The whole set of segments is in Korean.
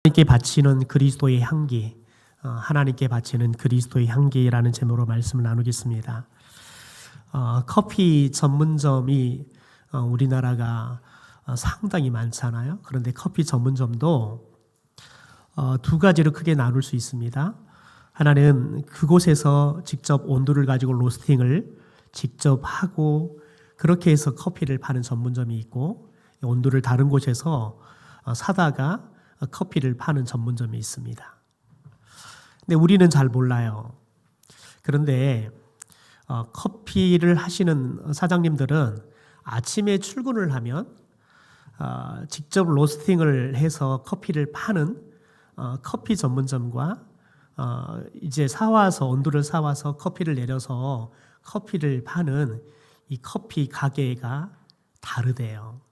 하나님께 바치는 그리스도의 향기, 하나님께 바치는 그리스도의 향기라는 제목으로 말씀을 나누겠습니다. 커피 전문점이 우리나라가 상당히 많잖아요. 그런데 커피 전문점도 두 가지로 크게 나눌 수 있습니다. 하나는 그곳에서 직접 온도를 가지고 로스팅을 직접 하고 그렇게 해서 커피를 파는 전문점이 있고, 온도를 다른 곳에서 사다가 커피를 파는 전문점이 있습니다. 근데 우리는 잘 몰라요. 그런데 커피를 하시는 사장님들은 아침에 출근을 하면 직접 로스팅을 해서 커피를 파는 커피 전문점과 이제 온도를 사와서 커피를 내려서 커피를 파는 이 커피 가게가 다르대요.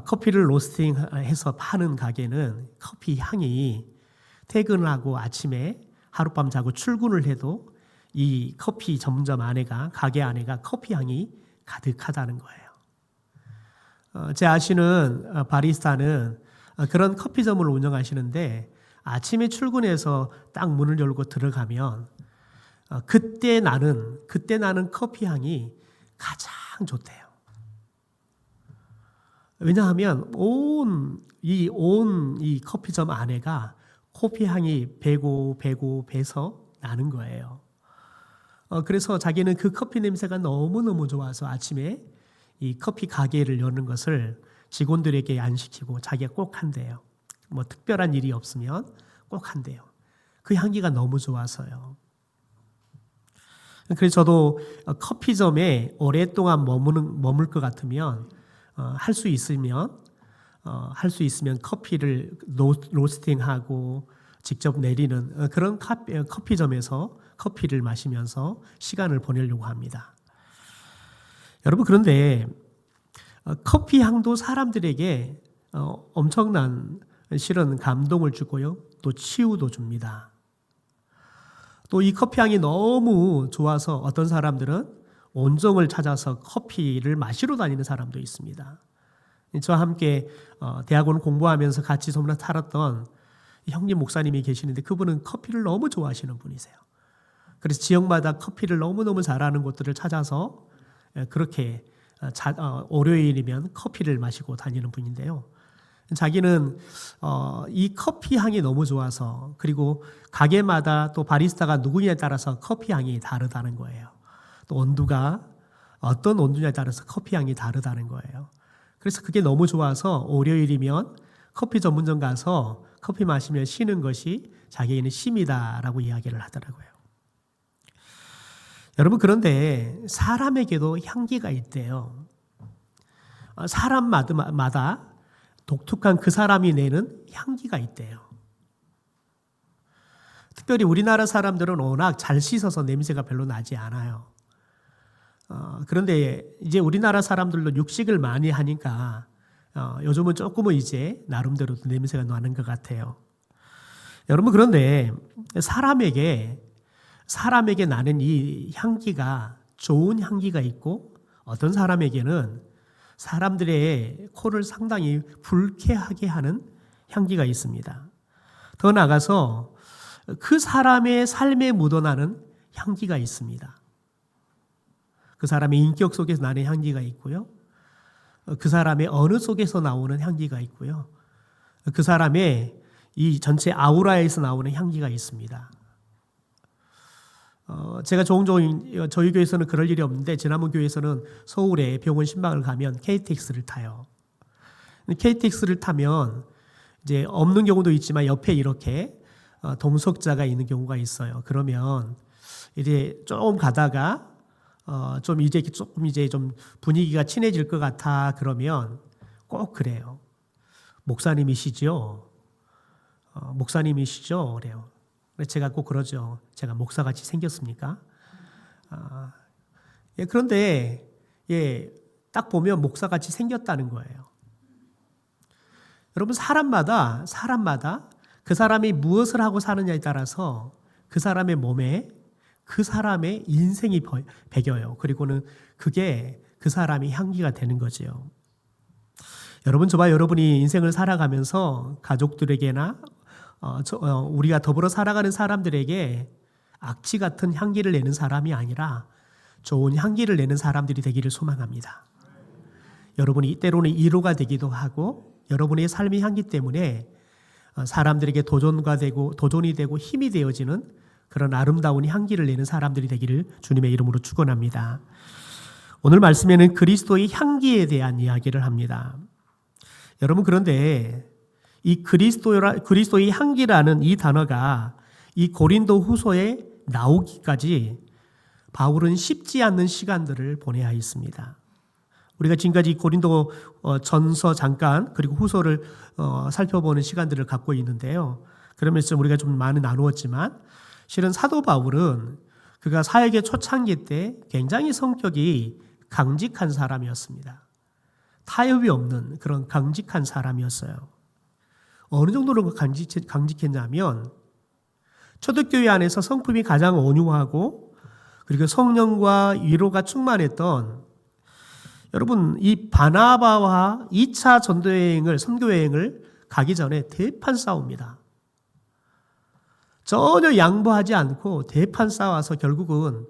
커피를 로스팅해서 파는 가게는 커피 향이 퇴근하고 아침에 하룻밤 자고 출근을 해도 이 커피 전문점 안에가, 가게 안에가 커피 향이 가득하다는 거예요. 제 아시는 바리스타는 그런 커피점을 운영하시는데 아침에 출근해서 딱 문을 열고 들어가면 그때 나는 커피 향이 가장 좋대요. 왜냐하면 온 이 커피점 안에가 커피 향이 배서 나는 거예요. 그래서 자기는 그 커피 냄새가 너무너무 좋아서 아침에 이 커피 가게를 여는 것을 직원들에게 안 시키고 자기가 꼭 한대요. 뭐 특별한 일이 없으면 꼭 한대요. 그 향기가 너무 좋아서요. 그래서 저도 커피점에 오랫동안 머물 것 같으면 할 수 있으면 커피를 로스팅하고 직접 내리는 그런 커피점에서 커피를 마시면서 시간을 보내려고 합니다. 여러분, 그런데 커피 향도 사람들에게 엄청난 실은 감동을 주고요, 또 치유도 줍니다. 또 이 커피 향이 너무 좋아서 어떤 사람들은 온정을 찾아서 커피를 마시러 다니는 사람도 있습니다. 저와 함께 대학원 공부하면서 같이 소문나 살았던 형님 목사님이 계시는데 그분은 커피를 너무 좋아하시는 분이세요. 그래서 지역마다 커피를 너무너무 잘하는 곳들을 찾아서 그렇게 월요일이면 커피를 마시고 다니는 분인데요. 자기는 이 커피 향이 너무 좋아서, 그리고 가게마다 또 바리스타가 누구냐에 따라서 커피 향이 다르다는 거예요. 또 어떤 온도냐에 따라서 커피 향이 다르다는 거예요. 그래서 그게 너무 좋아서 월요일이면 커피 전문점 가서 커피 마시며 쉬는 것이 자기에게는 쉼이다라고 이야기를 하더라고요. 여러분, 그런데 사람에게도 향기가 있대요. 사람마다 독특한 그 사람이 내는 향기가 있대요. 특별히 우리나라 사람들은 워낙 잘 씻어서 냄새가 별로 나지 않아요. 그런데 이제 우리나라 사람들도 육식을 많이 하니까 요즘은 조금은 이제 나름대로 냄새가 나는 것 같아요. 여러분, 그런데 사람에게 나는 이 향기가 좋은 향기가 있고, 어떤 사람에게는 사람들의 코를 상당히 불쾌하게 하는 향기가 있습니다. 더 나아가서 그 사람의 삶에 묻어나는 향기가 있습니다. 그 사람의 인격 속에서 나는 향기가 있고요. 그 사람의 언어 속에서 나오는 향기가 있고요. 그 사람의 이 전체 아우라에서 나오는 향기가 있습니다. 제가 종종 저희 교회에서는 그럴 일이 없는데, 지난번 교회에서는 서울에 병원 신방을 가면 KTX를 타요. KTX를 타면 이제 없는 경우도 있지만 옆에 이렇게 동석자가 있는 경우가 있어요. 그러면 이제 조금 가다가 조금 좀 분위기가 친해질 것 같아 그러면 꼭 그래요. 목사님이시죠? 그래요. 제가 꼭 그러죠. 제가 목사같이 생겼습니까? 그런데 딱 보면 목사같이 생겼다는 거예요. 여러분, 사람마다 그 사람이 무엇을 하고 사느냐에 따라서 그 사람의 몸에 그 사람의 인생이 배겨요. 그리고는 그게 그 사람이 향기가 되는 거지요. 여러분, 저와 여러분이 인생을 살아가면서 가족들에게나 우리가 더불어 살아가는 사람들에게 악취 같은 향기를 내는 사람이 아니라 좋은 향기를 내는 사람들이 되기를 소망합니다. 여러분이 때로는 위로가 되기도 하고 여러분의 삶의 향기 때문에 사람들에게 도전이 되고 힘이 되어지는 그런 아름다운 향기를 내는 사람들이 되기를 주님의 이름으로 축원합니다. 오늘 말씀에는 그리스도의 향기에 대한 이야기를 합니다. 여러분, 그런데 이 그리스도의 향기라는 이 단어가 이 고린도 후서에 나오기까지 바울은 쉽지 않는 시간들을 보내야 했습니다. 우리가 지금까지 고린도 전서 잠깐 그리고 후서를 살펴보는 시간들을 갖고 있는데요. 그러면서 우리가 좀 많이 나누었지만 실은 사도 바울은 그가 사역의 초창기 때 굉장히 성격이 강직한 사람이었습니다. 타협이 없는 그런 강직한 사람이었어요. 어느 정도로 강직했냐면 초대교회 안에서 성품이 가장 온유하고 그리고 성령과 위로가 충만했던, 여러분, 이 바나바와 2차 선교여행을 가기 전에 대판 싸웁니다. 전혀 양보하지 않고 대판 싸워서 결국은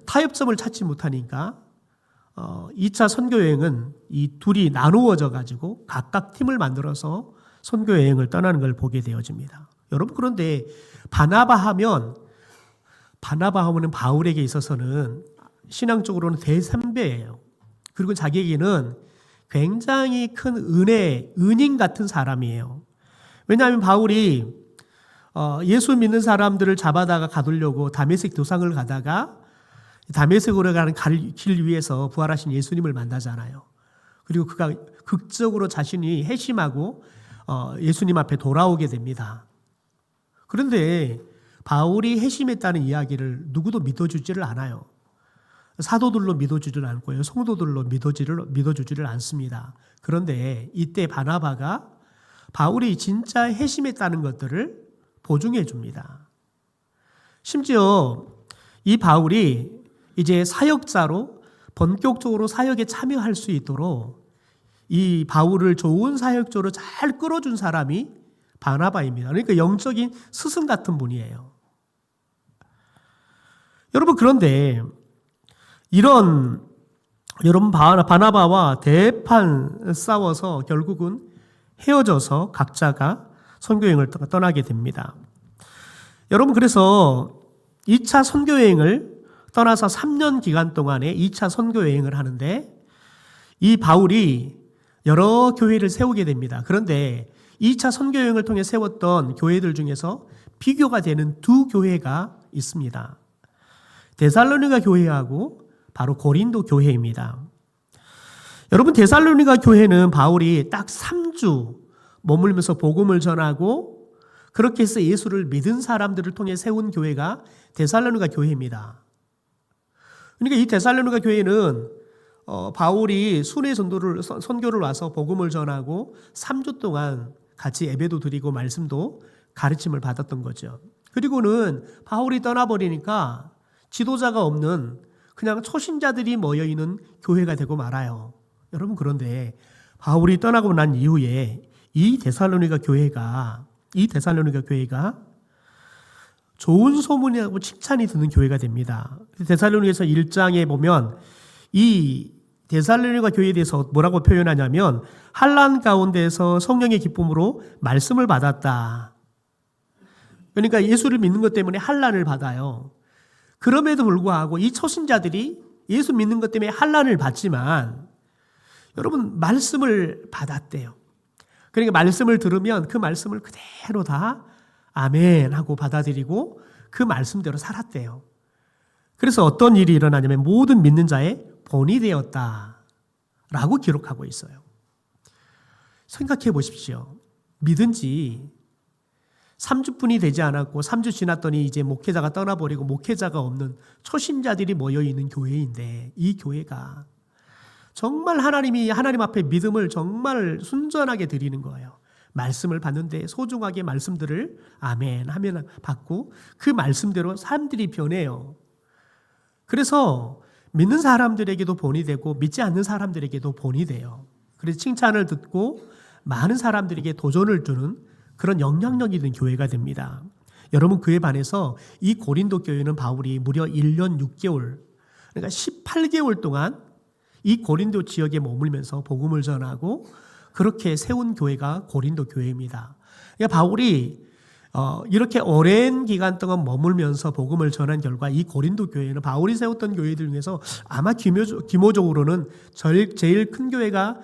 타협점을 찾지 못하니까 2차 선교여행은 이 둘이 나누어져 가지고 각각 팀을 만들어서 선교여행을 떠나는 걸 보게 되어집니다. 여러분, 그런데 바나바 하면 바울에게 있어서는 신앙적으로는 대선배예요. 그리고 자기에게는 굉장히 큰 은인 같은 사람이에요. 왜냐하면 바울이 예수 믿는 사람들을 잡아다가 가두려고 다메섹 도상을 가다가 다메섹으로 가는 길 위에서 부활하신 예수님을 만나잖아요. 그리고 그가 극적으로 자신이 회심하고 예수님 앞에 돌아오게 됩니다. 그런데 바울이 회심했다는 이야기를 누구도 믿어주지를 않아요. 사도들로 믿어주지를 않고요. 성도들로 믿어주지를 않습니다. 그런데 이때 바나바가 바울이 진짜 회심했다는 것들을 보증해 줍니다. 심지어 이 바울이 이제 사역자로 본격적으로 사역에 참여할 수 있도록 이 바울을 좋은 사역자로 잘 끌어준 사람이 바나바입니다. 그러니까 영적인 스승 같은 분이에요. 여러분, 그런데 여러분 바나바와 대판 싸워서 결국은 헤어져서 각자가 선교여행을 떠나게 됩니다. 여러분, 그래서 2차 선교여행을 떠나서 3년 기간 동안에 2차 선교여행을 하는데 이 바울이 여러 교회를 세우게 됩니다. 그런데 2차 선교여행을 통해 세웠던 교회들 중에서 비교가 되는 두 교회가 있습니다. 데살로니가 교회하고 바로 고린도 교회입니다. 여러분, 데살로니가 교회는 바울이 딱 3주 머물면서 복음을 전하고 그렇게 해서 예수를 믿은 사람들을 통해 세운 교회가 데살로니가 교회입니다. 그러니까 이 데살로니가 교회는 바울이 순회 선교를 와서 복음을 전하고 3주 동안 같이 예배도 드리고 말씀도 가르침을 받았던 거죠. 그리고는 바울이 떠나버리니까 지도자가 없는 그냥 초신자들이 모여있는 교회가 되고 말아요. 여러분, 그런데 바울이 떠나고 난 이후에 이 데살로니가 교회가 좋은 소문이라고 칭찬이 드는 교회가 됩니다. 데살로니가서 1장에 보면 이 데살로니가 교회에 대해서 뭐라고 표현하냐면 환난 가운데서 성령의 기쁨으로 말씀을 받았다. 그러니까 예수를 믿는 것 때문에 환난을 받아요. 그럼에도 불구하고 이 초신자들이 예수 믿는 것 때문에 환난을 받지만 여러분, 말씀을 받았대요. 그러니까 말씀을 들으면 그 말씀을 그대로 다 아멘 하고 받아들이고 그 말씀대로 살았대요. 그래서 어떤 일이 일어나냐면 모든 믿는 자의 본이 되었다라고 기록하고 있어요. 생각해 보십시오. 믿은 지 3주뿐이 되지 않았고 3주 지났더니 이제 목회자가 떠나버리고 목회자가 없는 초신자들이 모여있는 교회인데 이 교회가 정말 하나님 앞에 믿음을 정말 순전하게 드리는 거예요. 말씀을 받는데 소중하게 말씀들을 아멘 하면 받고 그 말씀대로 사람들이 변해요. 그래서 믿는 사람들에게도 본이 되고 믿지 않는 사람들에게도 본이 돼요. 그래서 칭찬을 듣고 많은 사람들에게 도전을 주는 그런 영향력 있는 교회가 됩니다. 여러분, 그에 반해서 이 고린도 교회는 바울이 무려 1년 6개월, 그러니까 18개월 동안 이 고린도 지역에 머물면서 복음을 전하고 그렇게 세운 교회가 고린도 교회입니다. 그러니까 바울이 이렇게 오랜 기간 동안 머물면서 복음을 전한 결과 이 고린도 교회는 바울이 세웠던 교회들 중에서 아마 규모적으로는 제일 큰 교회가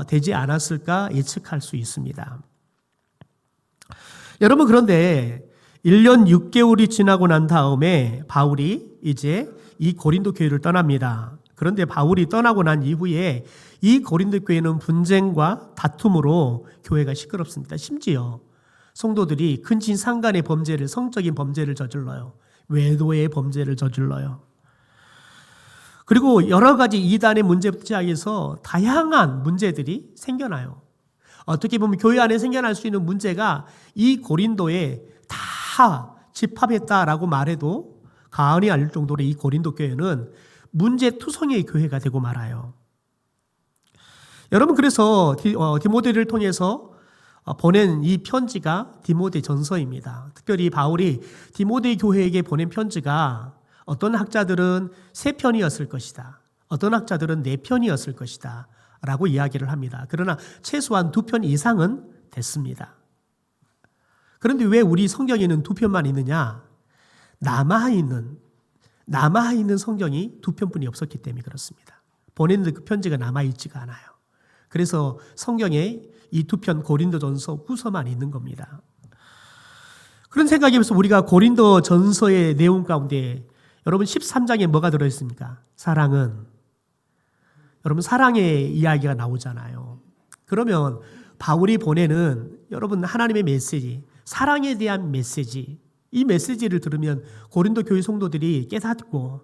되지 않았을까 예측할 수 있습니다. 여러분, 그런데 1년 6개월이 지나고 난 다음에 바울이 이제 이 고린도 교회를 떠납니다. 그런데 바울이 떠나고 난 이후에 이 고린도 교회는 분쟁과 다툼으로 교회가 시끄럽습니다. 심지어 성도들이 근친상간의 범죄를, 성적인 범죄를 저질러요. 외도의 범죄를 저질러요. 그리고 여러 가지 이단의 문제부터 시작해서 다양한 문제들이 생겨나요. 어떻게 보면 교회 안에 생겨날 수 있는 문제가 이 고린도에 다 집합했다라고 말해도 과언이 아닐 정도로 이 고린도 교회는 문제투성이의 교회가 되고 말아요. 여러분, 그래서 디모데를 통해서 보낸 이 편지가 디모데 전서입니다. 특별히 바울이 디모데 교회에게 보낸 편지가 어떤 학자들은 3편이었을 것이다. 어떤 학자들은 4편이었을 것이다. 라고 이야기를 합니다. 그러나 최소한 2편 이상은 됐습니다. 그런데 왜 우리 성경에는 2편만 있느냐? 남아있는 성경이 2편뿐이 없었기 때문에 그렇습니다. 보냈는데 그 편지가 남아있지가 않아요. 그래서 성경에 이 2편 고린도전서 후서만 있는 겁니다. 그런 생각이면서 우리가 고린도전서의 내용 가운데 여러분 13장에 뭐가 들어있습니까? 사랑은. 여러분, 사랑의 이야기가 나오잖아요. 그러면 바울이 보내는 여러분 하나님의 메시지, 사랑에 대한 메시지, 이 메시지를 들으면 고린도 교회 성도들이 깨닫고,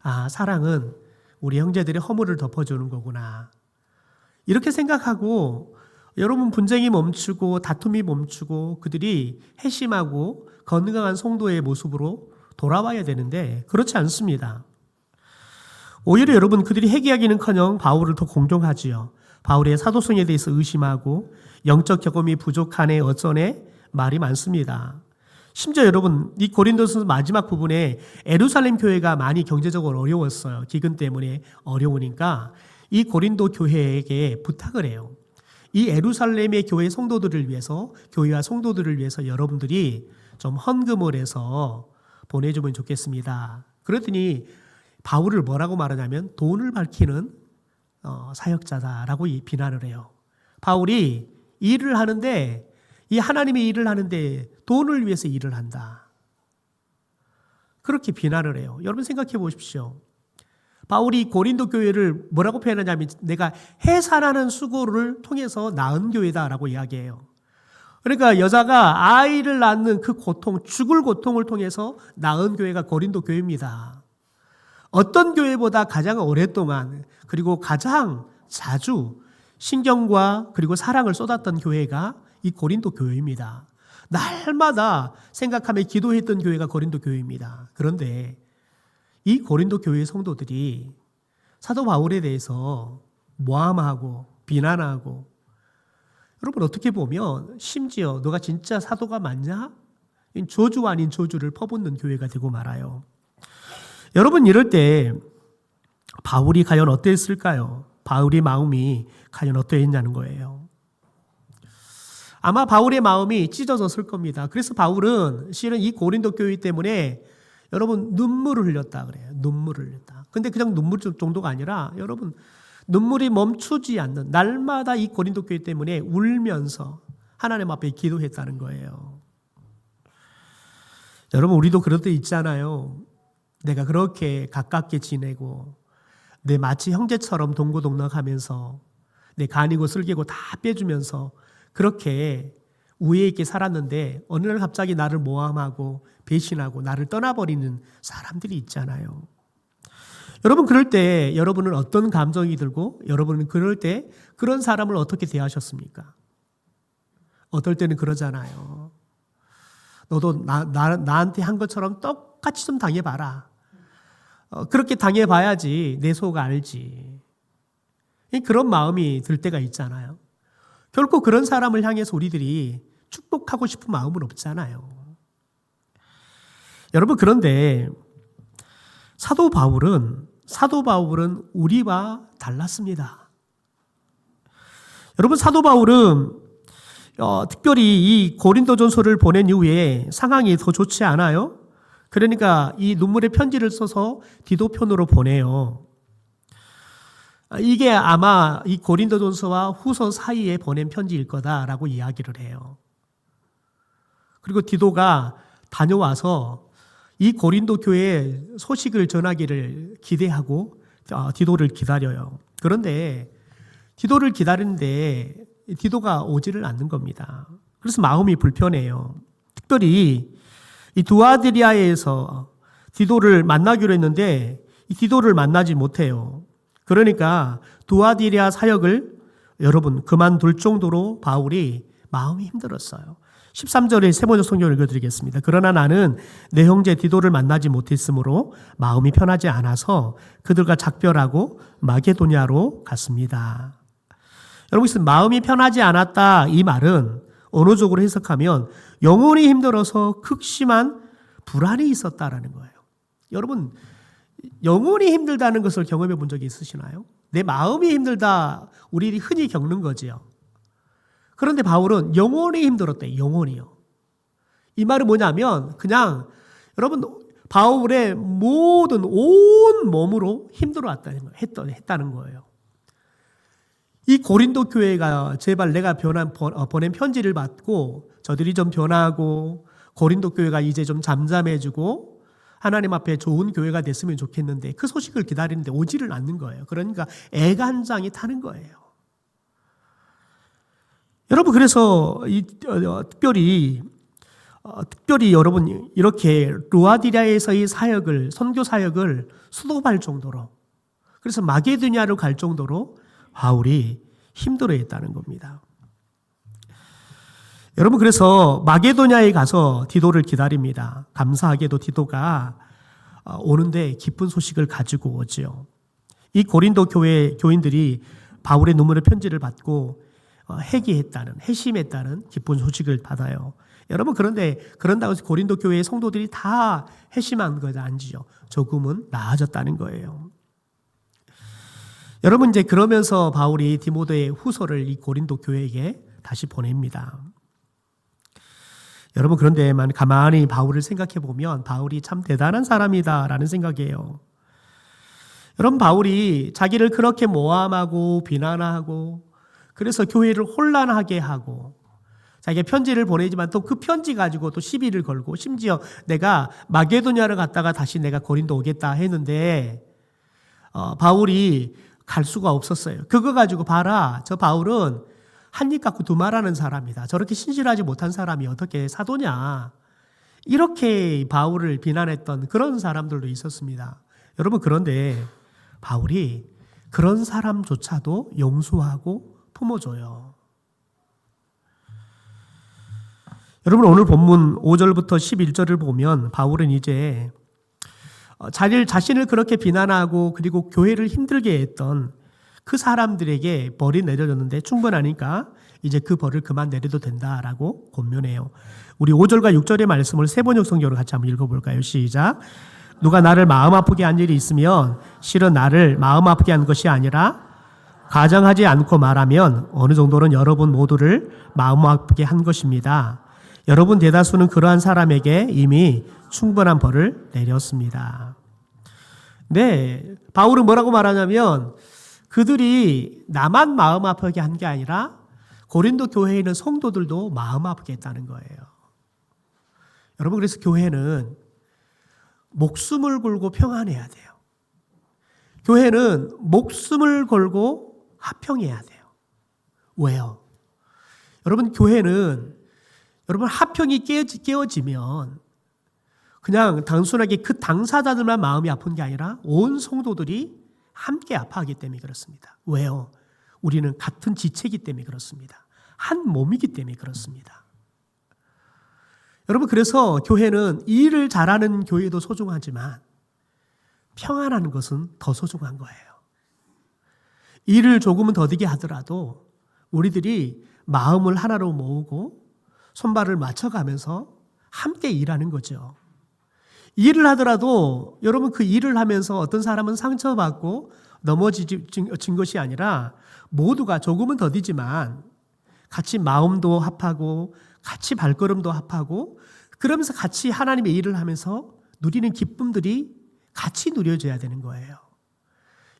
아, 사랑은 우리 형제들의 허물을 덮어주는 거구나. 이렇게 생각하고 여러분 분쟁이 멈추고 다툼이 멈추고 그들이 회심하고 건강한 성도의 모습으로 돌아와야 되는데 그렇지 않습니다. 오히려 여러분 그들이 회개하기는커녕 바울을 더 공경하지요. 바울의 사도성에 대해서 의심하고 영적 경험이 부족하네 어쩌네 말이 많습니다. 심지어 여러분 이 고린도서 마지막 부분에 예루살렘 교회가 많이 경제적으로 어려웠어요. 기근 때문에 어려우니까 이 고린도 교회에게 부탁을 해요. 이 예루살렘의 교회 성도들을 위해서, 교회와 성도들을 위해서 여러분들이 좀 헌금을 해서 보내주면 좋겠습니다. 그랬더니 바울을 뭐라고 말하냐면 돈을 밝히는 사역자다라고 비난을 해요. 바울이 일을 하는데, 이 하나님의 일을 하는데 돈을 위해서 일을 한다. 그렇게 비난을 해요. 여러분 생각해 보십시오. 바울이 고린도 교회를 뭐라고 표현하냐면 내가 해산하는 수고를 통해서 낳은 교회다라고 이야기해요. 그러니까 여자가 아이를 낳는 그 고통, 죽을 고통을 통해서 낳은 교회가 고린도 교회입니다. 어떤 교회보다 가장 오랫동안 그리고 가장 자주 신경과 그리고 사랑을 쏟았던 교회가 이 고린도 교회입니다. 날마다 생각하며 기도했던 교회가 고린도 교회입니다. 그런데 이 고린도 교회 성도들이 사도 바울에 대해서 모함하고 비난하고, 여러분 어떻게 보면 심지어 너가 진짜 사도가 맞냐? 저주 아닌 저주를 퍼붓는 교회가 되고 말아요. 여러분 이럴 때 바울이 과연 어땠을까요? 바울의 마음이 과연 어떠했냐는 거예요. 아마 바울의 마음이 찢어졌을 겁니다. 그래서 바울은 실은 이 고린도 교회 때문에 여러분 눈물을 흘렸다 그래요. 눈물을 흘렸다. 근데 그냥 눈물 정도가 아니라 여러분 눈물이 멈추지 않는, 날마다 이 고린도 교회 때문에 울면서 하나님 앞에 기도했다는 거예요. 여러분 우리도 그럴 때 있잖아요. 내가 그렇게 가깝게 지내고 내 마치 형제처럼 동고동락하면서 내 간이고 슬기고 다 빼주면서 그렇게 우애 있게 살았는데 어느 날 갑자기 나를 모함하고 배신하고 나를 떠나버리는 사람들이 있잖아요. 여러분 그럴 때 여러분은 어떤 감정이 들고 여러분은 그럴 때 그런 사람을 어떻게 대하셨습니까? 어떨 때는 그러잖아요. 너도 나한테 한 것처럼 똑같이 좀 당해봐라. 그렇게 당해봐야지 내 속 알지. 그런 마음이 들 때가 있잖아요. 결코 그런 사람을 향해서 우리들이 축복하고 싶은 마음은 없잖아요. 여러분, 그런데 사도 바울은 우리와 달랐습니다. 여러분, 사도 바울은 특별히 이 고린도전서를 보낸 이후에 상황이 더 좋지 않아요? 그러니까 이 눈물의 편지를 써서 디도편으로 보내요. 이게 아마 이 고린도전서와 후서 사이에 보낸 편지일 거다라고 이야기를 해요. 그리고 디도가 다녀와서 이 고린도 교회에 소식을 전하기를 기대하고 디도를 기다려요. 그런데 디도를 기다리는데 디도가 오지를 않는 겁니다. 그래서 마음이 불편해요. 특별히 이 두아디리아에서 디도를 만나기로 했는데 이 디도를 만나지 못해요. 그러니까 두아디리아 사역을 여러분 그만둘 정도로 바울이 마음이 힘들었어요. 13절에 세 번째 성경을 읽어드리겠습니다. 그러나 나는 내 형제 디도를 만나지 못했으므로 마음이 편하지 않아서 그들과 작별하고 마게도냐로 갔습니다. 여러분, 마음이 편하지 않았다 이 말은 언어적으로 해석하면 영혼이 힘들어서 극심한 불안이 있었다라는 거예요. 여러분, 영혼이 힘들다는 것을 경험해 본 적이 있으시나요? 내 마음이 힘들다 우리 흔히 겪는 거지요. 그런데 바울은 영혼이 힘들었대요. 영혼이요. 이 말은 뭐냐면 그냥 여러분 바울의 모든 온 몸으로 힘들어왔다는 거예요. 했다는 거예요. 이 고린도 교회가 제발 내가 보낸 편지를 받고 저들이 좀 변하고 고린도 교회가 이제 좀 잠잠해지고 하나님 앞에 좋은 교회가 됐으면 좋겠는데 그 소식을 기다리는데 오지를 않는 거예요. 그러니까 애간장이 타는 거예요. 여러분, 그래서 특별히 여러분 이렇게 루아디리아에서의 선교 사역을 수도할 정도로, 그래서 마게도냐로 갈 정도로 바울이 힘들어했다는 겁니다. 여러분, 그래서 마게도냐에 가서 디도를 기다립니다. 감사하게도 디도가 오는데 기쁜 소식을 가지고 오지요. 이 고린도 교회 교인들이 바울의 눈물의 편지를 받고 회심했다는 기쁜 소식을 받아요. 여러분, 그런데 그런다고 해서 고린도 교회의 성도들이 다 회심한 것이 아니죠. 조금은 나아졌다는 거예요. 여러분, 이제 그러면서 바울이 디모데의 후서를 이 고린도 교회에게 다시 보냅니다. 여러분, 그런데만 가만히 바울을 생각해 보면 바울이 참 대단한 사람이다라는 생각이에요. 여러분, 바울이 자기를 그렇게 모함하고 비난하고 그래서 교회를 혼란하게 하고 자기가 편지를 보내지만 또 그 편지 가지고 또 시비를 걸고 심지어 내가 마게도냐를 갔다가 다시 내가 고린도 오겠다 했는데 바울이 갈 수가 없었어요. 그거 가지고 봐라. 저 바울은 한 입 갖고 두 말하는 사람이다. 저렇게 신실하지 못한 사람이 어떻게 사도냐. 이렇게 바울을 비난했던 그런 사람들도 있었습니다. 여러분, 그런데 바울이 그런 사람조차도 용서하고 품어줘요. 여러분, 오늘 본문 5절부터 11절을 보면 바울은 이제 자신을 그렇게 비난하고 그리고 교회를 힘들게 했던 그 사람들에게 벌이 내려졌는데 충분하니까 이제 그 벌을 그만 내려도 된다라고 권면해요. 우리 5절과 6절의 말씀을 세 번역 성경으로 같이 한번 읽어볼까요? 시작. 누가 나를 마음 아프게 한 일이 있으면 실은 나를 마음 아프게 한 것이 아니라 가정하지 않고 말하면 어느 정도는 여러분 모두를 마음 아프게 한 것입니다. 여러분 대다수는 그러한 사람에게 이미 충분한 벌을 내렸습니다. 네, 바울은 뭐라고 말하냐면 그들이 나만 마음 아프게 한 게 아니라 고린도 교회에 있는 성도들도 마음 아프게 했다는 거예요. 여러분, 그래서 교회는 목숨을 걸고 평안해야 돼요. 교회는 목숨을 걸고 화평해야 돼요. 왜요? 여러분, 교회는 여러분 화평이 깨어지면 그냥 단순하게 그 당사자들만 마음이 아픈 게 아니라 온 성도들이 함께 아파하기 때문에 그렇습니다. 왜요? 우리는 같은 지체이기 때문에 그렇습니다. 한 몸이기 때문에 그렇습니다. 여러분, 그래서 교회는 일을 잘하는 교회도 소중하지만 평안한 것은 더 소중한 거예요. 일을 조금은 더디게 하더라도 우리들이 마음을 하나로 모으고 손발을 맞춰가면서 함께 일하는 거죠. 일을 하더라도 여러분 그 일을 하면서 어떤 사람은 상처받고 넘어진 것이 아니라 모두가 조금은 더디지만 같이 마음도 합하고 같이 발걸음도 합하고 그러면서 같이 하나님의 일을 하면서 누리는 기쁨들이 같이 누려져야 되는 거예요.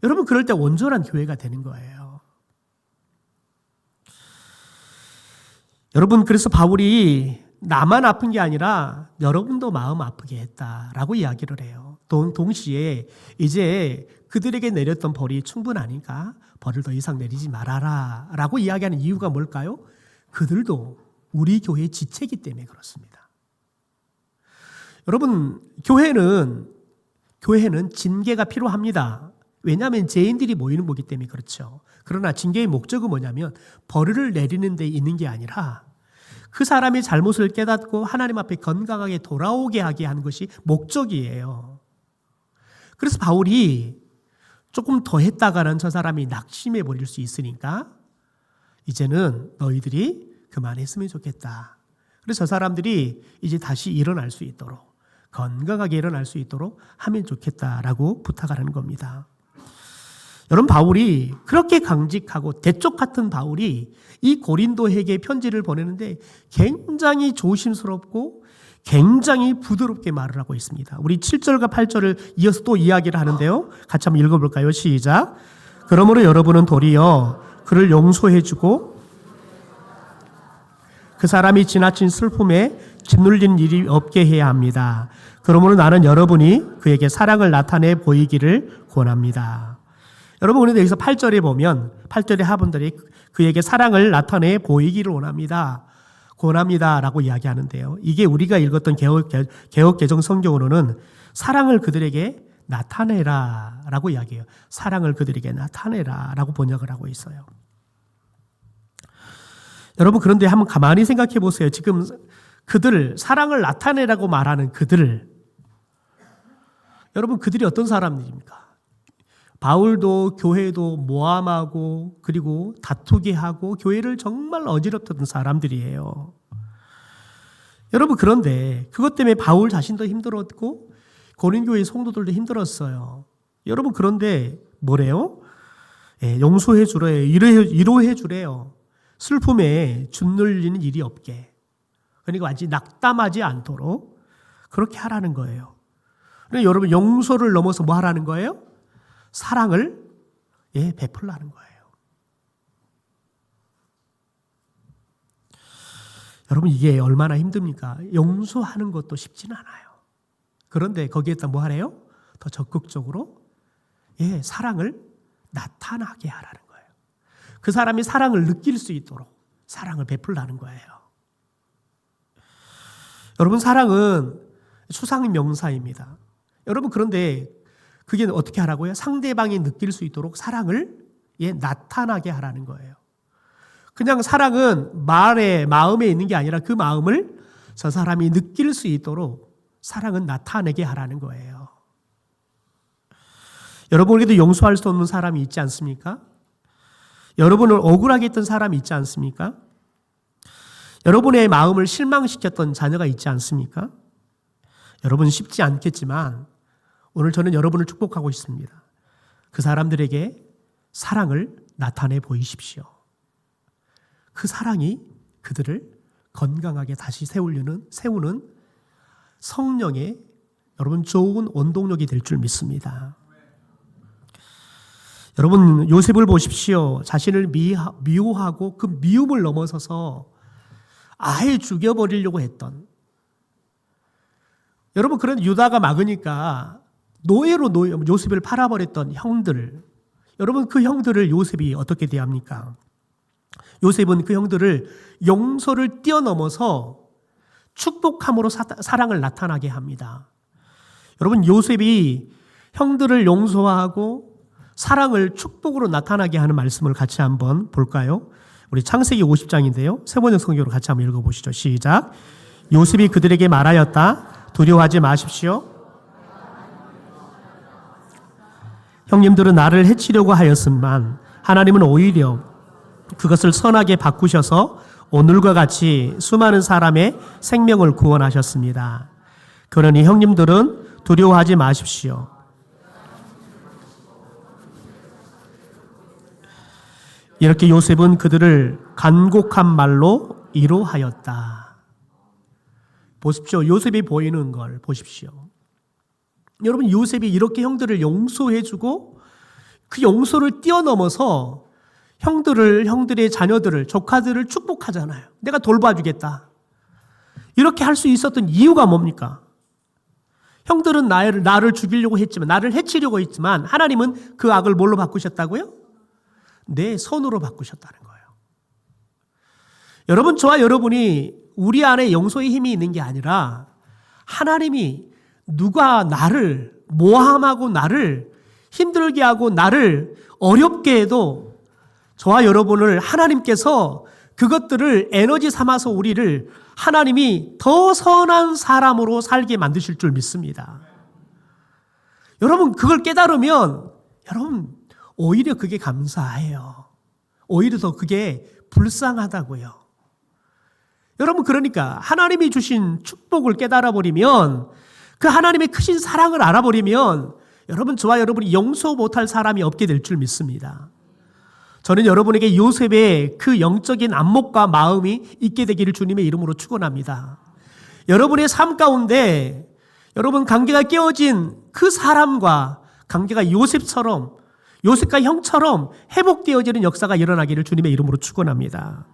여러분 그럴 때 온전한 교회가 되는 거예요. 여러분 그래서 바울이 나만 아픈 게 아니라 여러분도 마음 아프게 했다라고 이야기를 해요. 동시에 이제 그들에게 내렸던 벌이 충분하니까 벌을 더 이상 내리지 말아라 라고 이야기하는 이유가 뭘까요? 그들도 우리 교회의 지체이기 때문에 그렇습니다. 여러분 교회는 징계가 필요합니다. 왜냐하면 죄인들이 모이는 거기 때문에 그렇죠. 그러나 징계의 목적은 뭐냐면 벌을 내리는 데 있는 게 아니라 그 사람이 잘못을 깨닫고 하나님 앞에 건강하게 돌아오게 하게 하는 것이 목적이에요. 그래서 바울이 조금 더 했다가는 저 사람이 낙심해 버릴 수 있으니까 이제는 너희들이 그만했으면 좋겠다. 그래서 저 사람들이 이제 다시 일어날 수 있도록 건강하게 일어날 수 있도록 하면 좋겠다라고 부탁을 하는 겁니다. 여러분 바울이 그렇게 강직하고 대쪽 같은 바울이 이 고린도에게 편지를 보내는데 굉장히 조심스럽고 굉장히 부드럽게 말을 하고 있습니다. 우리 7절과 8절을 이어서 또 이야기를 하는데요. 같이 한번 읽어볼까요? 시작. 그러므로 여러분은 도리어 그를 용서해주고 그 사람이 지나친 슬픔에 짓눌린 일이 없게 해야 합니다. 그러므로 나는 여러분이 그에게 사랑을 나타내 보이기를 권합니다. 여러분 우리도 여기서 8절에 보면 8절의 하분들이 그에게 사랑을 나타내 보이기를 권합니다 라고 이야기하는데요. 이게 우리가 읽었던 개역 개정 성경으로는 사랑을 그들에게 나타내라 라고 이야기해요. 사랑을 그들에게 나타내라 라고 번역을 하고 있어요. 여러분 그런데 한번 가만히 생각해 보세요. 지금 그들 사랑을 나타내라고 말하는 그들을 여러분 그들이 어떤 사람들입니까? 바울도 교회도 모함하고 그리고 다투게 하고 교회를 정말 어지럽혔던 사람들이에요. 여러분 그런데 그것 때문에 바울 자신도 힘들었고 고린교회 성도들도 힘들었어요. 여러분 그런데 뭐래요? 용서해 주래요. 위로해 주래요. 슬픔에 짓눌리는 일이 없게. 그러니까 완전히 낙담하지 않도록 그렇게 하라는 거예요. 그러니까 여러분 용서를 넘어서 뭐 하라는 거예요? 사랑을 베풀라는 거예요. 여러분 이게 얼마나 힘듭니까? 용서하는 것도 쉽지는 않아요. 그런데 거기에다 뭐 하래요? 더 적극적으로 사랑을 나타나게 하라는 거예요. 그 사람이 사랑을 느낄 수 있도록 사랑을 베풀라는 거예요. 여러분 사랑은 수상 명사입니다. 여러분 그런데 그게 어떻게 하라고요? 상대방이 느낄 수 있도록 사랑을 나타나게 하라는 거예요. 그냥 사랑은 마음에 있는 게 아니라 그 마음을 저 사람이 느낄 수 있도록 사랑은 나타내게 하라는 거예요. 여러분에게도 용서할 수 없는 사람이 있지 않습니까? 여러분을 억울하게 했던 사람이 있지 않습니까? 여러분의 마음을 실망시켰던 자녀가 있지 않습니까? 여러분 쉽지 않겠지만 오늘 저는 여러분을 축복하고 싶습니다. 그 사람들에게 사랑을 나타내 보이십시오. 그 사랑이 그들을 건강하게 다시 세우는 성령의 여러분 좋은 원동력이 될 줄 믿습니다. 여러분 요셉을 보십시오. 자신을 미워하고 그 미움을 넘어서서 아예 죽여버리려고 했던 여러분 그런 유다가 막으니까 노예로 요셉을 팔아버렸던 형들 여러분 그 형들을 요셉이 어떻게 대합니까? 요셉은 그 형들을 용서를 뛰어넘어서 축복함으로 사랑을 나타나게 합니다. 여러분 요셉이 형들을 용서하고 사랑을 축복으로 나타나게 하는 말씀을 같이 한번 볼까요? 우리 창세기 50장인데요. 세번역 성경으로 같이 한번 읽어보시죠. 시작. 요셉이 그들에게 말하였다. 두려워하지 마십시오. 형님들은 나를 해치려고 하였음만 하나님은 오히려 그것을 선하게 바꾸셔서 오늘과 같이 수많은 사람의 생명을 구원하셨습니다. 그러니 형님들은 두려워하지 마십시오. 이렇게 요셉은 그들을 간곡한 말로 위로하였다. 보십시오. 요셉이 보이는 걸 보십시오. 여러분, 요셉이 이렇게 형들을 용서해주고 그 용서를 뛰어넘어서 형들의 자녀들을, 조카들을 축복하잖아요. 내가 돌봐주겠다. 이렇게 할 수 있었던 이유가 뭡니까? 형들은 나를 죽이려고 했지만, 나를 해치려고 했지만 하나님은 그 악을 뭘로 바꾸셨다고요? 내 선으로 바꾸셨다는 거예요. 여러분, 저와 여러분이 우리 안에 용서의 힘이 있는 게 아니라 하나님이 누가 나를 모함하고 나를 힘들게 하고 나를 어렵게 해도 저와 여러분을 하나님께서 그것들을 에너지 삼아서 우리를 하나님이 더 선한 사람으로 살게 만드실 줄 믿습니다. 여러분, 그걸 깨달으면 여러분 오히려 그게 감사해요. 오히려 더 그게 불쌍하다고요. 여러분, 그러니까 하나님이 주신 축복을 깨달아 버리면, 그 하나님의 크신 사랑을 알아버리면 여러분, 저와 여러분이 용서 못할 사람이 없게 될 줄 믿습니다. 저는 여러분에게 요셉의 그 영적인 안목과 마음이 있게 되기를 주님의 이름으로 축원합니다. 여러분의 삶 가운데 여러분 관계가 깨어진 그 사람과 관계가 요셉과 형처럼 회복되어지는 역사가 일어나기를 주님의 이름으로 축원합니다.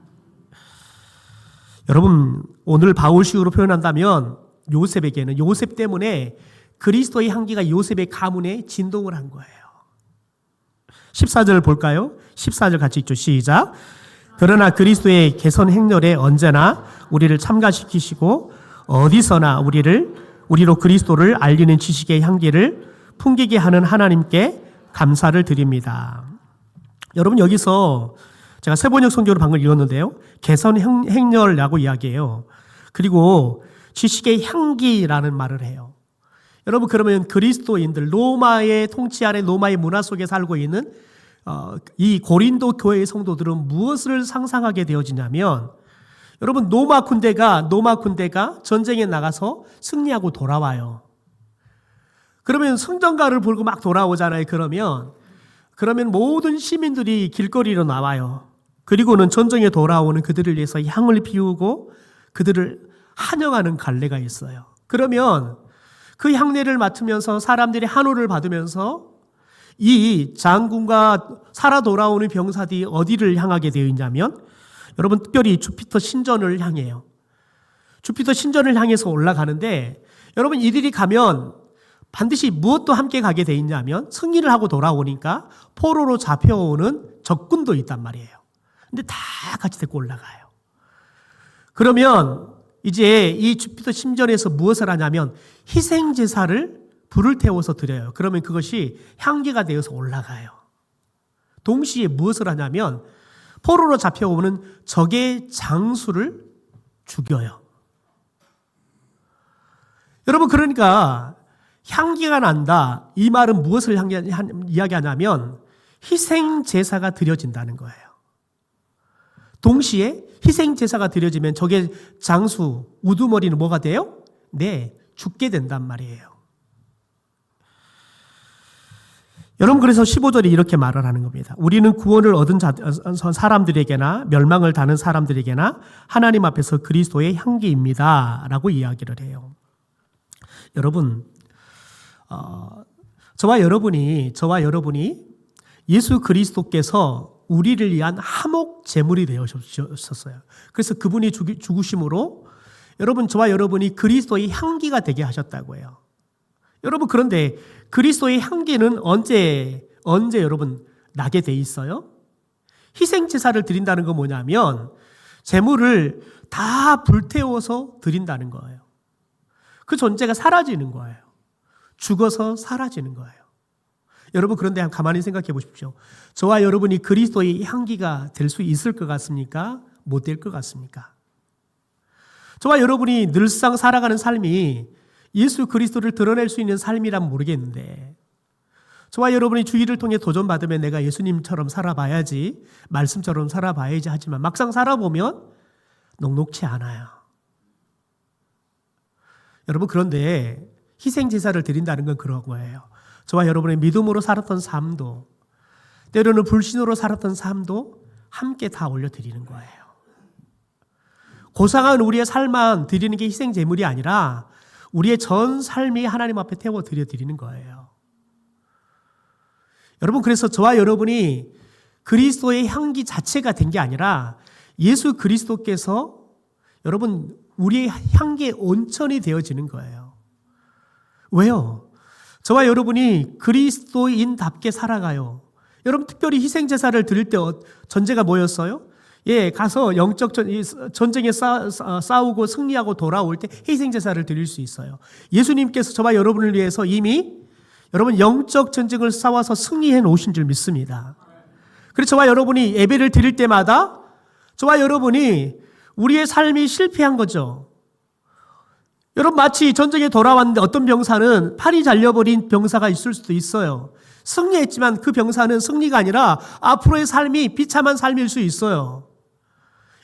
여러분, 오늘 바울식으로 표현한다면 요셉에게는 요셉 때문에 그리스도의 향기가 요셉의 가문에 진동을 한 거예요. 14절 볼까요? 14절 같이 읽죠. 시작. 그러나 그리스도의 개선 행렬에 언제나 우리를 참가시키시고 어디서나 우리로 그리스도를 알리는 지식의 향기를 풍기게 하는 하나님께 감사를 드립니다. 여러분, 여기서 제가 세번역 성경으로 방금 읽었는데요. 개선 행렬이라고 이야기해요. 그리고 지식의 향기라는 말을 해요. 여러분, 그러면 그리스도인들, 로마의 통치 아래 로마의 문화 속에 살고 있는 이 고린도 교회의 성도들은 무엇을 상상하게 되어지냐면, 여러분, 로마 군대가 전쟁에 나가서 승리하고 돌아와요. 그러면 성전가를 불고 막 돌아오잖아요. 그러면 모든 시민들이 길거리로 나와요. 그리고는 전쟁에 돌아오는 그들을 위해서 향을 피우고 그들을 환영하는 갈례가 있어요. 그러면 그 향례를 맡으면서 사람들이 한호를 받으면서 이 장군과 살아 돌아오는 병사들이 어디를 향하게 되어 있냐면, 여러분, 특별히 주피터 신전을 향해요. 주피터 신전을 향해서 올라가는데, 여러분, 이들이 가면 반드시 무엇도 함께 가게 돼 있냐면, 승리를 하고 돌아오니까 포로로 잡혀오는 적군도 있단 말이에요. 근데 다 같이 데리고 올라가요. 그러면 이제 이 주피터 신전에서 무엇을 하냐면 희생제사를 불을 태워서 드려요. 그러면 그것이 향기가 되어서 올라가요. 동시에 무엇을 하냐면 포로로 잡혀오는 적의 장수를 죽여요. 여러분, 그러니까 향기가 난다, 이 말은 무엇을 이야기하냐면 희생제사가 드려진다는 거예요. 동시에 희생제사가 드려지면 적의 장수, 우두머리는 뭐가 돼요? 네, 죽게 된단 말이에요. 여러분, 그래서 15절에 이렇게 말을 하는 겁니다. 우리는 구원을 얻은 사람들에게나 멸망을 당한 사람들에게나 하나님 앞에서 그리스도의 향기입니다 라고 이야기를 해요. 여러분, 저와 여러분이 예수 그리스도께서 우리를 위한 화목 제물이 되어주셨어요. 그래서 그분이 죽으심으로 여러분, 저와 여러분이 그리스도의 향기가 되게 하셨다고 해요. 여러분, 그런데 그리스도의 향기는 언제 여러분 나게 돼 있어요? 희생제사를 드린다는 건 뭐냐면 제물을 다 불태워서 드린다는 거예요. 그 존재가 사라지는 거예요. 죽어서 사라지는 거예요. 여러분, 그런데 가만히 생각해 보십시오. 저와 여러분이 그리스도의 향기가 될 수 있을 것 같습니까? 못 될 것 같습니까? 저와 여러분이 늘상 살아가는 삶이 예수 그리스도를 드러낼 수 있는 삶이란 모르겠는데, 저와 여러분이 주의를 통해 도전받으면 내가 예수님처럼 살아봐야지, 말씀처럼 살아봐야지 하지만 막상 살아보면 녹록치 않아요. 여러분, 그런데 희생제사를 드린다는 건 그런 거예요. 저와 여러분의 믿음으로 살았던 삶도, 때로는 불신으로 살았던 삶도 함께 다 올려드리는 거예요. 고상한 우리의 삶만 드리는 게 희생제물이 아니라 우리의 전 삶이 하나님 앞에 태워드리는 거예요. 여러분, 그래서 저와 여러분이 그리스도의 향기 자체가 된 게 아니라 예수 그리스도께서 여러분 우리의 향기의 온천이 되어지는 거예요. 왜요? 저와 여러분이 그리스도인답게 살아가요. 여러분, 특별히 희생제사를 드릴 때 전제가 뭐였어요? 가서 영적 전쟁에 싸우고 승리하고 돌아올 때 희생제사를 드릴 수 있어요. 예수님께서 저와 여러분을 위해서 이미 여러분 영적 전쟁을 싸워서 승리해 놓으신 줄 믿습니다. 그래서 저와 여러분이 예배를 드릴 때마다 저와 여러분이 우리의 삶이 실패한 거죠. 여러분, 마치 전쟁에 돌아왔는데 어떤 병사는 팔이 잘려버린 병사가 있을 수도 있어요. 승리했지만 그 병사는 승리가 아니라 앞으로의 삶이 비참한 삶일 수 있어요.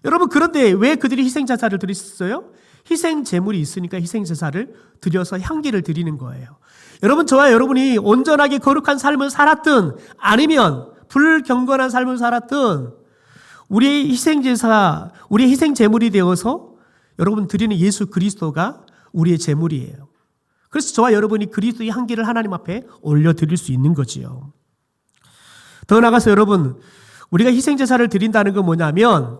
여러분, 그런데 왜 그들이 희생제사를 드렸어요? 희생제물이 있으니까 희생제사를 드려서 향기를 드리는 거예요. 여러분, 저와 여러분이 온전하게 거룩한 삶을 살았든 아니면 불경건한 삶을 살았든 우리의 희생제사, 우리의 희생제물이 되어서 여러분 드리는 예수 그리스도가 우리의 제물이에요. 그래서 저와 여러분이 그리스도의 향기를 하나님 앞에 올려드릴 수 있는 거지요. 더 나아가서 여러분, 우리가 희생제사를 드린다는 건 뭐냐면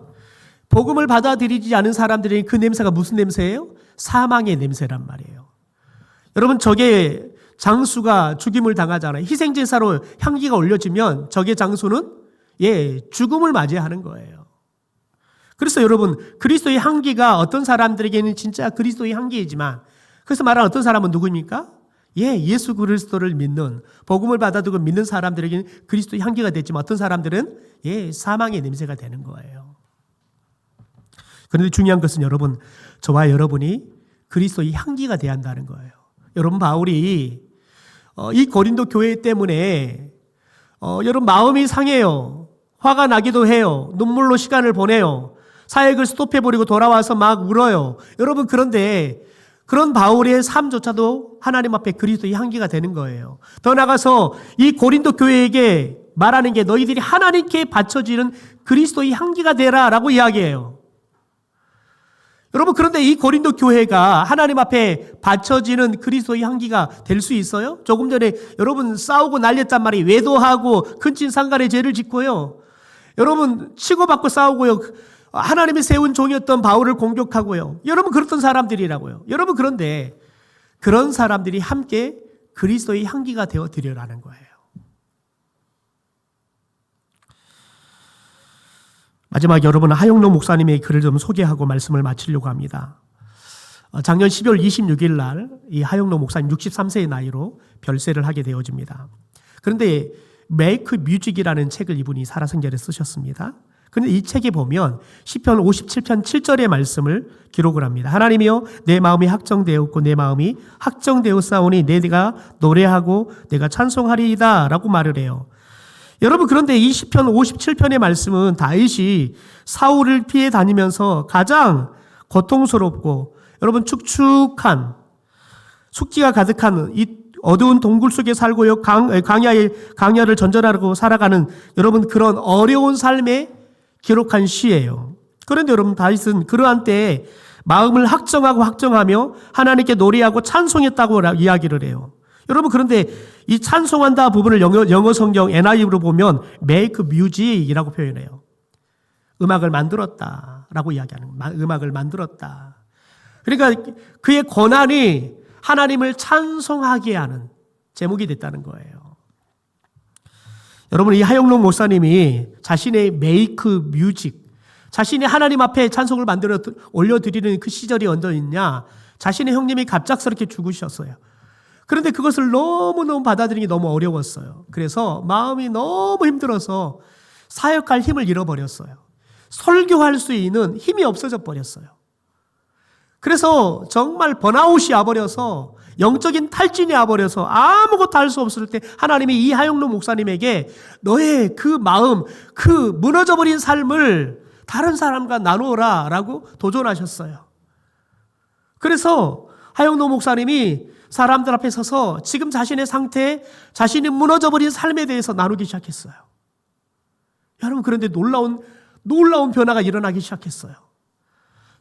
복음을 받아들이지 않은 사람들에게 그 냄새가 무슨 냄새예요? 사망의 냄새란 말이에요. 여러분, 적의 장수가 죽임을 당하잖아요. 희생제사로 향기가 올려지면 적의 장수는 죽음을 맞이하는 거예요. 그래서 여러분, 그리스도의 향기가 어떤 사람들에게는 진짜 그리스도의 향기이지만, 그래서 말하는 어떤 사람은 누구입니까? 예수 그리스도를 믿는, 복음을 받아들고 믿는 사람들에게는 그리스도의 향기가 됐지만 어떤 사람들은 사망의 냄새가 되는 거예요. 그런데 중요한 것은 여러분, 저와 여러분이 그리스도의 향기가 돼야 한다는 거예요. 여러분, 바울이 이 고린도 교회 때문에 여러분 마음이 상해요. 화가 나기도 해요. 눈물로 시간을 보내요. 사역을 스톱해버리고 돌아와서 막 울어요. 여러분, 그런데 그런 바울의 삶조차도 하나님 앞에 그리스도의 향기가 되는 거예요. 더 나아가서 이 고린도 교회에게 말하는 게 너희들이 하나님께 바쳐지는 그리스도의 향기가 되라 라고 이야기해요. 여러분, 그런데 이 고린도 교회가 하나님 앞에 바쳐지는 그리스도의 향기가 될 수 있어요? 조금 전에 여러분 싸우고 난리였단 말이에요. 외도하고 근친 상간의 죄를 짓고요. 여러분 치고받고 싸우고요. 하나님이 세운 종이었던 바울을 공격하고요. 여러분, 그랬던 사람들이라고요. 여러분, 그런데 그런 사람들이 함께 그리스도의 향기가 되어 드리라는 거예요. 마지막 여러분, 하영록 목사님의 글을 좀 소개하고 말씀을 마치려고 합니다. 작년 12월 26일 날 이 하영록 목사님 63세의 나이로 별세를 하게 되어집니다. 그런데 메이크 뮤직이라는 책을 이분이 살아생전에 쓰셨습니다. 그런데 이 책에 보면 시편 57편 7절의 말씀을 기록을 합니다. 하나님이여, 내 마음이 확정되었고 내 마음이 확정되었사오니 내가 노래하고 내가 찬송하리이다 라고 말을 해요. 여러분, 그런데 이 시편 57편의 말씀은 다윗이 사울을 피해 다니면서 가장 고통스럽고 여러분 축축한 숙지가 가득한 이 어두운 동굴 속에 살고요, 강야를 전전하고 살아가는 여러분 그런 어려운 삶에 기록한 시예요. 그런데 여러분, 다윗은 그러한 때에 마음을 확정하며 하나님께 노래하고 찬송했다고 이야기를 해요. 여러분, 그런데 이 찬송한다 부분을 영어 성경 NIV로 보면 make music이라고 표현해요. 음악을 만들었다라고 이야기하는 거예요. 음악을 만들었다. 그러니까 그의 고난이 하나님을 찬송하게 하는 제목이 됐다는 거예요. 여러분, 이 하영록 목사님이 자신의 make music, 자신이 하나님 앞에 찬송을 만들어 올려드리는 그 시절이 언제 있냐? 자신의 형님이 갑작스럽게 죽으셨어요. 그런데 그것을 너무너무 받아들이기 너무 어려웠어요. 그래서 마음이 너무 힘들어서 사역할 힘을 잃어버렸어요. 설교할 수 있는 힘이 없어져 버렸어요. 그래서 정말 번아웃이 와버려서 영적인 탈진이 와버려서 아무것도 할 수 없을 때 하나님이 이 하영록 목사님에게 너의 그 마음, 그 무너져버린 삶을 다른 사람과 나누어라 라고 도전하셨어요. 그래서 하영록 목사님이 사람들 앞에 서서 지금 자신의 상태, 자신이 무너져버린 삶에 대해서 나누기 시작했어요. 여러분, 그런데 놀라운 변화가 일어나기 시작했어요.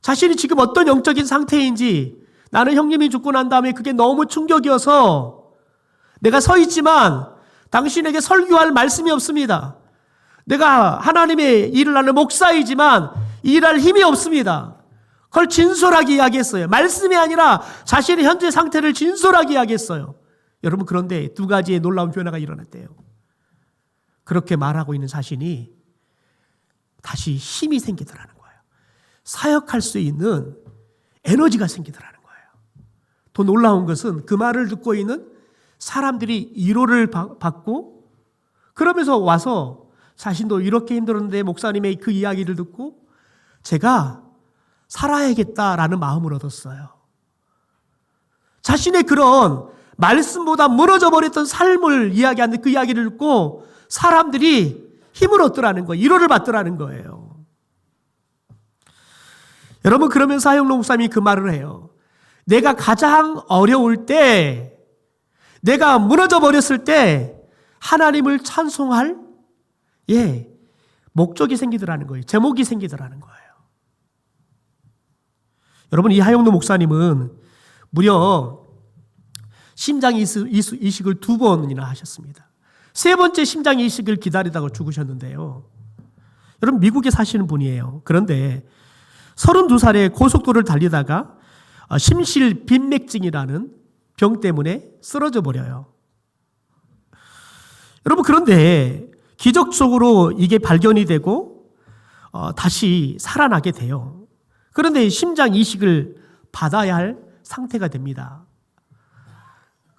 자신이 지금 어떤 영적인 상태인지, 나는 형님이 죽고 난 다음에 그게 너무 충격이어서 내가 서 있지만 당신에게 설교할 말씀이 없습니다. 내가 하나님의 일을 하는 목사이지만 일할 힘이 없습니다. 그걸 진솔하게 이야기했어요. 말씀이 아니라 자신의 현재 상태를 진솔하게 이야기했어요. 여러분, 그런데 두 가지의 놀라운 변화가 일어났대요. 그렇게 말하고 있는 자신이 다시 힘이 생기더라는 거예요. 사역할 수 있는 에너지가 생기더라는 거예요. 더 놀라운 것은 그 말을 듣고 있는 사람들이 위로를 받고, 그러면서 와서 자신도 이렇게 힘들었는데 목사님의 그 이야기를 듣고 제가 살아야겠다라는 마음을 얻었어요. 자신의 그런 말씀보다 무너져 버렸던 삶을 이야기하는 그 이야기를 듣고 사람들이 힘을 얻더라는 거예요. 위로를 받더라는 거예요. 여러분, 그러면서 하영록 목사님이 그 말을 해요. 내가 가장 어려울 때, 내가 무너져 버렸을 때 하나님을 찬송할 목적이 생기더라는 거예요. 제목이 생기더라는 거예요. 여러분, 이 하영록 목사님은 무려 심장 이식을 2번이나 하셨습니다. 세 번째 심장 이식을 기다리다가 죽으셨는데요. 여러분, 미국에 사시는 분이에요. 그런데 32살에 고속도로를 달리다가 심실 빈맥증이라는 병 때문에 쓰러져 버려요. 여러분, 그런데 기적적으로 이게 발견이 되고 다시 살아나게 돼요. 그런데 심장 이식을 받아야 할 상태가 됩니다.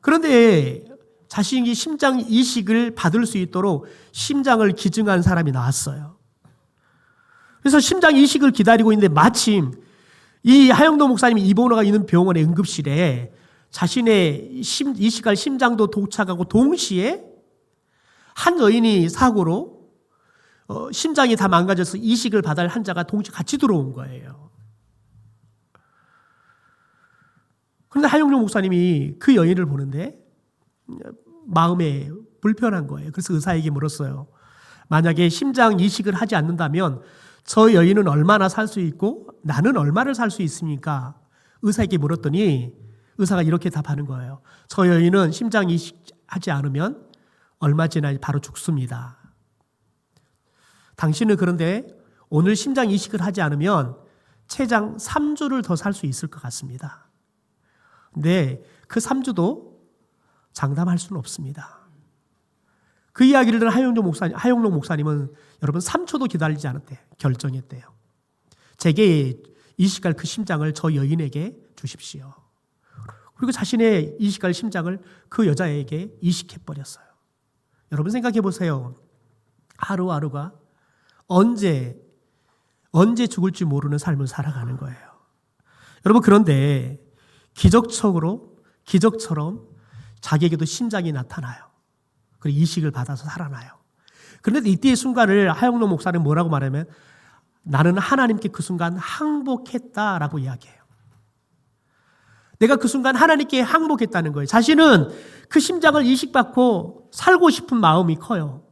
그런데 자신이 심장 이식을 받을 수 있도록 심장을 기증한 사람이 나왔어요. 그래서 심장 이식을 기다리고 있는데 마침 이 하영록 목사님이 입원하고 있는 병원의 응급실에 자신의 이식할 심장도 도착하고 동시에 한 여인이 사고로 심장이 다 망가져서 이식을 받아야 할 환자가 동시에 같이 들어온 거예요. 그런데 하영록 목사님이 그 여인을 보는데 마음에 불편한 거예요. 그래서 의사에게 물었어요. 만약에 심장 이식을 하지 않는다면 저 여인은 얼마나 살 수 있고 나는 얼마를 살 수 있습니까? 의사에게 물었더니 의사가 이렇게 답하는 거예요. 저 여인은 심장 이식하지 않으면 얼마 지나 바로 죽습니다. 당신은 그런데 오늘 심장 이식을 하지 않으면 최장 3주를 더 살 수 있을 것 같습니다. 근데 그 3주도 장담할 수는 없습니다. 그 이야기를 들은 하영록 목사님은 여러분 3초도 기다리지 않았대요. 결정했대요. 제게 이식할 그 심장을 저 여인에게 주십시오. 그리고 자신의 이식할 심장을 그 여자에게 이식해버렸어요. 여러분 생각해 보세요. 하루하루가 언제 죽을지 모르는 삶을 살아가는 거예요. 여러분, 그런데 기적처럼 자기에게도 심장이 나타나요. 그리고 이식을 받아서 살아나요. 그런데 이때의 순간을 하영록 목사는 뭐라고 말하면 나는 하나님께 그 순간 항복했다라고 이야기해요. 내가 그 순간 하나님께 항복했다는 거예요. 자신은 그 심장을 이식받고 살고 싶은 마음이 커요.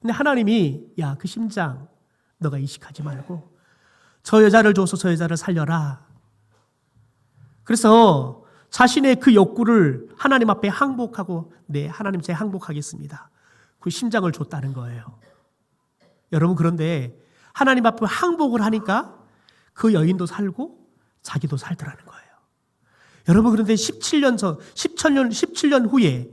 근데 하나님이 야, 그 심장 너가 이식하지 말고 저 여자를 줘서 저 여자를 살려라. 그래서 자신의 그 욕구를 하나님 앞에 항복하고 네, 하나님 제가 항복하겠습니다. 그 심장을 줬다는 거예요. 여러분, 그런데 하나님 앞에 항복을 하니까 그 여인도 살고 자기도 살더라는 거예요. 여러분, 그런데 17년 후에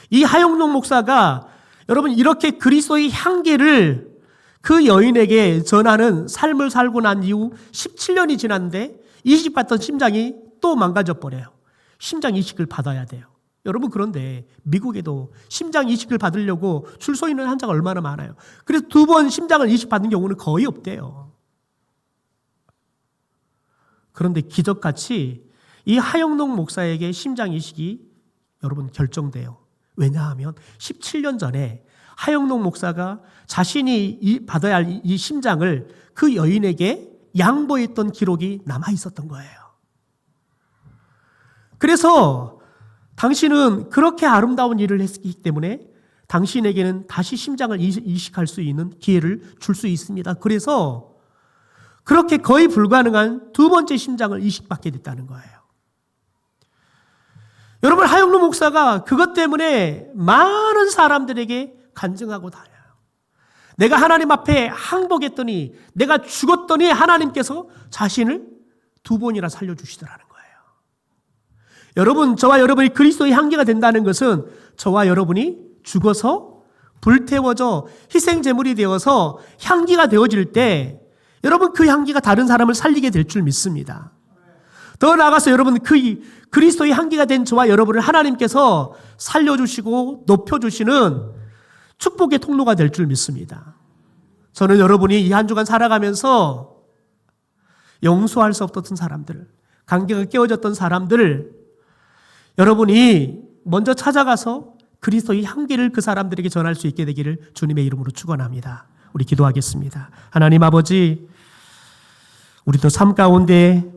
이 하영록 목사가 여러분 이렇게 그리스도의 향기를 그 여인에게 전하는 삶을 살고 난 이후 17년이 지났는데 이식받던 심장이 또 망가져 버려요. 심장 이식을 받아야 돼요. 여러분, 그런데 미국에도 심장 이식을 받으려고 줄 서 있는 환자가 얼마나 많아요. 그래서 2번 심장을 이식받는 경우는 거의 없대요. 그런데 기적같이 이 하영록 목사에게 심장 이식이 여러분 결정돼요. 왜냐하면 17년 전에 하영록 목사가 자신이 받아야 할 이 심장을 그 여인에게 양보했던 기록이 남아 있었던 거예요. 그래서 당신은 그렇게 아름다운 일을 했기 때문에 당신에게는 다시 심장을 이식할 수 있는 기회를 줄 수 있습니다. 그래서 그렇게 거의 불가능한 두 번째 심장을 이식받게 됐다는 거예요. 여러분, 하영록 목사가 그것 때문에 많은 사람들에게 간증하고 다녀요. 내가 하나님 앞에 항복했더니, 내가 죽었더니 하나님께서 자신을 두 번이나 살려주시더라는 거예요. 여러분, 저와 여러분이 그리스도의 향기가 된다는 것은 저와 여러분이 죽어서 불태워져 희생제물이 되어서 향기가 되어질 때 여러분 그 향기가 다른 사람을 살리게 될 줄 믿습니다. 더 나아가서 여러분 그 그리스도의 향기가 된 저와 여러분을 하나님께서 살려주시고 높여주시는 축복의 통로가 될 줄 믿습니다. 저는 여러분이 이 한 주간 살아가면서 용서할 수 없었던 사람들, 관계가 깨어졌던 사람들을 여러분이 먼저 찾아가서 그리스도의 향기를 그 사람들에게 전할 수 있게 되기를 주님의 이름으로 축원합니다. 우리 기도하겠습니다. 하나님 아버지, 우리도 삶 가운데